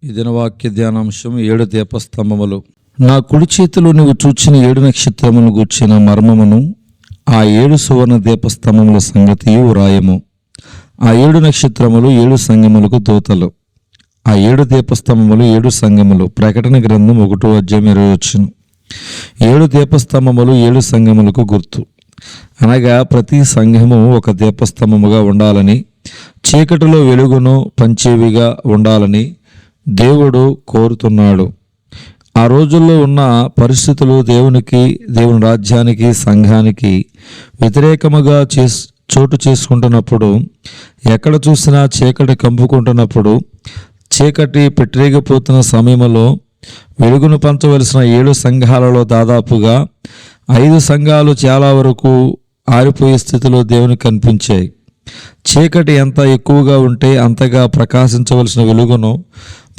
ఈ దినవాక్య ధ్యానాంశం 7 దీపస్తంభములు. నా కుడి చేతిలో నువ్వు చూచిన 7 నక్షత్రములను గూర్చిన మర్మమును, ఆ 7 సువర్ణ దీపస్తంభముల సంగతియు వ్రాయము. ఆ 7 నక్షత్రములు 7 సంఘములకు దూతలు, ఆ 7 దీపస్తంభములు 7 సంఘములు. ప్రకటన గ్రంథం 1:20. 7 దీపస్తంభములు 7 సంఘములకు గుర్తు. అనగా ప్రతి సంఘము ఒక దీపస్తంభముగా ఉండాలని, చీకటిలో వెలుగును పంచేవిగా ఉండాలని దేవుడు కోరుతున్నాడు. ఆ రోజుల్లో ఉన్న పరిస్థితులు దేవుని రాజ్యానికి, సంఘానికి వ్యతిరేకముగా చోటు చేసుకుంటున్నప్పుడు, ఎక్కడ చూసినా చీకటి కంపుకుంటున్నప్పుడు, చీకటి పెట్టిరేగిపోతున్న సమయంలో వెలుగును పంచవలసిన 7 సంఘాలలో దాదాపుగా 5 సంఘాలు చాలా వరకు ఆరిపోయే స్థితిలో దేవునికి కనిపించాయి. చీకటి ఎంత ఎక్కువగా ఉంటే అంతగా ప్రకాశించవలసిన వెలుగును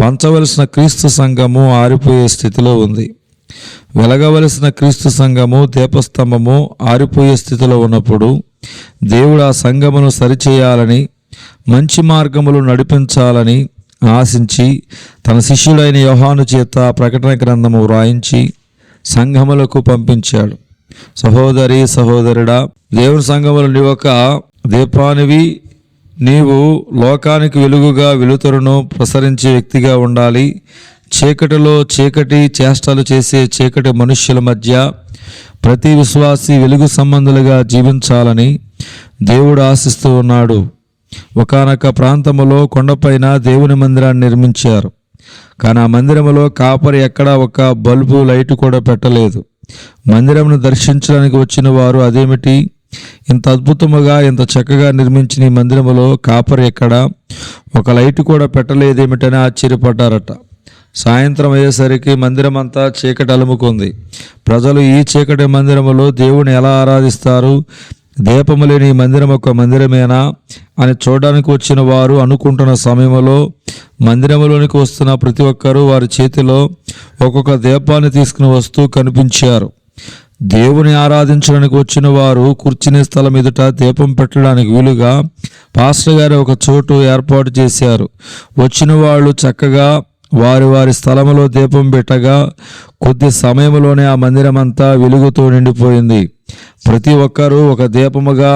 పంచవలసిన క్రీస్తు సంఘము ఆరిపోయే స్థితిలో ఉంది. వెలగవలసిన క్రీస్తు సంఘము, దీపస్తంభము ఆరిపోయే స్థితిలో ఉన్నప్పుడు దేవుడు ఆ సంఘమును సరిచేయాలని, మంచి మార్గములు నడిపించాలని ఆశించి తన శిష్యుడైన యోహాను చేత ప్రకటన గ్రంథము వ్రాయించి సంఘములకు పంపించాడు. సహోదరి సహోదరుడా, దేవుని సంఘములు నీ ఒక దీపానివి. నీవు లోకానికి వెలుగుగా, వెలుతురును ప్రసరించే వ్యక్తిగా ఉండాలి. చీకటిలో చీకటి చేష్టలు చేసే చీకటి మనుష్యుల మధ్య ప్రతి విశ్వాసి వెలుగు సంబంధులుగా జీవించాలని దేవుడు ఆశిస్తూ ఉన్నాడు. ఒకానొక ప్రాంతములో కొండపైన దేవుని మందిరాన్ని నిర్మించారు. కానీ ఆ మందిరములో కాపరి ఎక్కడా ఒక బల్బు, లైట్ కూడా పెట్టలేదు. మందిరమును దర్శించడానికి వచ్చిన వారు, అదేమిటి ఇంత అద్భుతముగా, ఇంత చక్కగా నిర్మించిన ఈ మందిరములో కాపరి ఎక్కడా ఒక లైట్ కూడా పెట్టలేదేమిటని ఆశ్చర్యపడ్డారట. సాయంత్రం అయ్యేసరికి మందిరం అంతా చీకటి అలుముకుంది. ప్రజలు ఈ చీకటి మందిరములో దేవుని ఎలా ఆరాధిస్తారు? దీపము లేని ఈ మందిరం ఒక మందిరమేనా అని చూడడానికి వచ్చిన వారు అనుకుంటున్న సమయంలో మందిరంలోనికి వస్తున్న ప్రతి ఒక్కరూ వారి చేతిలో ఒక్కొక్క దీపాన్ని తీసుకుని వస్తూ కనిపించారు. దేవుని ఆరాధించడానికి వచ్చిన వారు కూర్చునే స్థలం ఎదుట దీపం పెట్టడానికి వీలుగా పాస్టర్ గారు ఒక చోటు ఏర్పాటు చేశారు. వచ్చిన వాళ్ళు చక్కగా వారి వారి స్థలములో దీపం పెట్టగా కొద్ది సమయంలోనే ఆ మందిరం అంతా వెలుగుతో నిండిపోయింది. ప్రతి ఒక్కరూ ఒక దీపముగా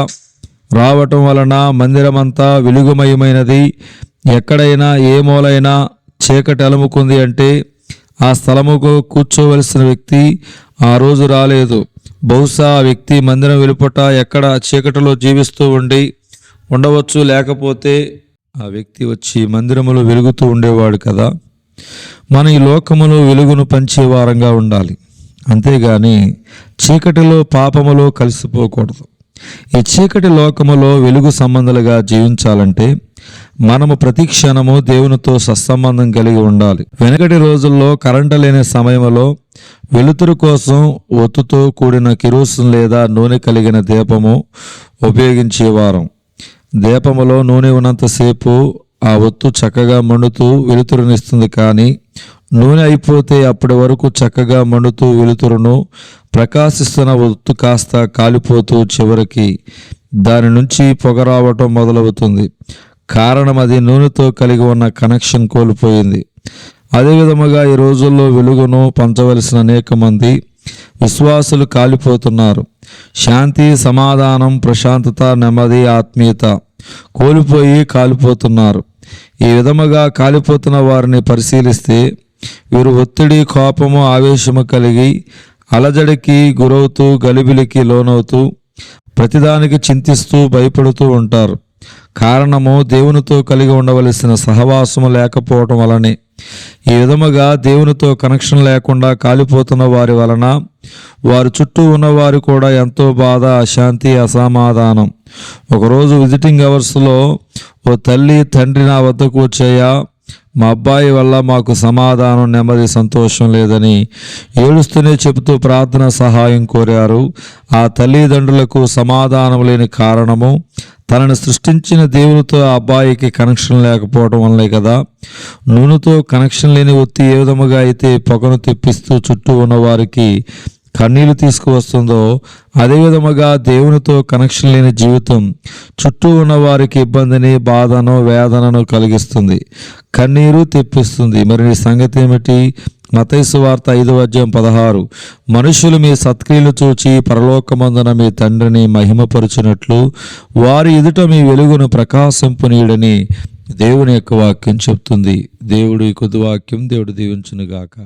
రావటం వలన మందిరమంతా వెలుగుమయమైనది. ఎక్కడైనా ఏ మూలైనా చీకటి అలుముకుంది అంటే ఆ స్థలముకు కూర్చోవలసిన వ్యక్తి ఆ రోజు రాలేదు. బహుశా ఆ వ్యక్తి మందిరం వెలుపట ఎక్కడ చీకటిలో జీవిస్తూ ఉండవచ్చు, లేకపోతే ఆ వ్యక్తి వచ్చి మందిరములో వెలుగుతూ ఉండేవాడు కదా. మన ఈ లోకములో వెలుగును పంచే వారంగా ఉండాలి, అంతేగాని చీకటిలో పాపములో కలిసిపోకూడదు. ఈ చీకటి లోకములో వెలుగు సంబంధాలుగా జీవించాలంటే మనము ప్రతి క్షణము దేవునితో సత్సంబంధం కలిగి ఉండాలి. వెనకటి రోజుల్లో కరెంటు లేని సమయంలో వెలుతురు కోసం ఒత్తుతో కూడిన కిరోసిన్ లేదా నూనె కలిగిన దీపము ఉపయోగించేవారం. దీపములో నూనె ఉన్నంతసేపు ఆ ఒత్తు చక్కగా మండుతూ వెలుతురునిస్తుంది. కానీ నూనె అయిపోతే అప్పటి వరకు చక్కగా మండుతూ వెలుతురును ప్రకాశిస్తున్న ఒత్తు కాస్త కాలిపోతూ చివరికి దాని నుంచి పొగ రావటం మొదలవుతుంది. కారణం అది నూనెతో కలిగి ఉన్న కనెక్షన్ కోల్పోయింది. అదేవిధముగా ఈ రోజుల్లో వెలుగును పంచవలసిన అనేక మంది విశ్వాసులు కాలిపోతున్నారు. శాంతి, సమాధానం, ప్రశాంతత, నెమ్మది, ఆత్మీయత కోల్పోయి కాలిపోతున్నారు. ఈ విధముగా కాలిపోతున్న వారిని పరిశీలిస్తే వీరు ఒత్తిడి, కోపము, ఆవేశము కలిగి అలజడికి గురవుతూ, గలిబిలికి లోనవుతూ, ప్రతిదానికి చింతిస్తూ, భయపడుతూ ఉంటారు. కారణము దేవునితో కలిగి ఉండవలసిన సహవాసము లేకపోవటం వలనే. ఈ విధముగా దేవునితో కనెక్షన్ లేకుండా కాలిపోతున్న వారి వలన వారి చుట్టూ ఉన్నవారు కూడా ఎంతో బాధ, అశాంతి, అసమాధానం. ఒకరోజు విజిటింగ్ అవర్స్లో ఓ తల్లి, తండ్రి నా వద్దకు వచ్చాయా, మా అబ్బాయి వల్ల మాకు సమాధానం, నెమ్మది, సంతోషం లేదని ఏడుస్తూనే చెబుతూ ప్రార్థన సహాయం కోరారు. ఆ తల్లిదండ్రులకు సమాధానం లేని కారణము తనను సృష్టించిన దేవునితో ఆ అబ్బాయికి కనెక్షన్ లేకపోవడం వల్లే కదా. నూనెతో కనెక్షన్ లేని ఒత్తి ఏ విధముగా అయితే పొగను తెప్పిస్తూ చుట్టూ ఉన్నవారికి కన్నీళ్లు తీసుకువస్తుందో, అదేవిధముగా దేవునితో కనెక్షన్ లేని జీవితం చుట్టూ ఉన్న వారికి ఇబ్బందిని, బాధను, వేదనను కలిగిస్తుంది, కన్నీరు తెప్పిస్తుంది. మరి నీ సంగతి ఏమిటి? మత్తయి సువార్త 5:16 మనుషులు మీ సత్క్రియలు చూచి పరలోకమందున మీ తండ్రిని మహిమపరుచినట్లు వారి ఎదుట మీ వెలుగును ప్రకాశింపనీయుడని దేవుని యొక్క వాక్యం చెప్తుంది. దేవుడి కొద్ది వాక్యం దేవుడు దీవించునుగాక.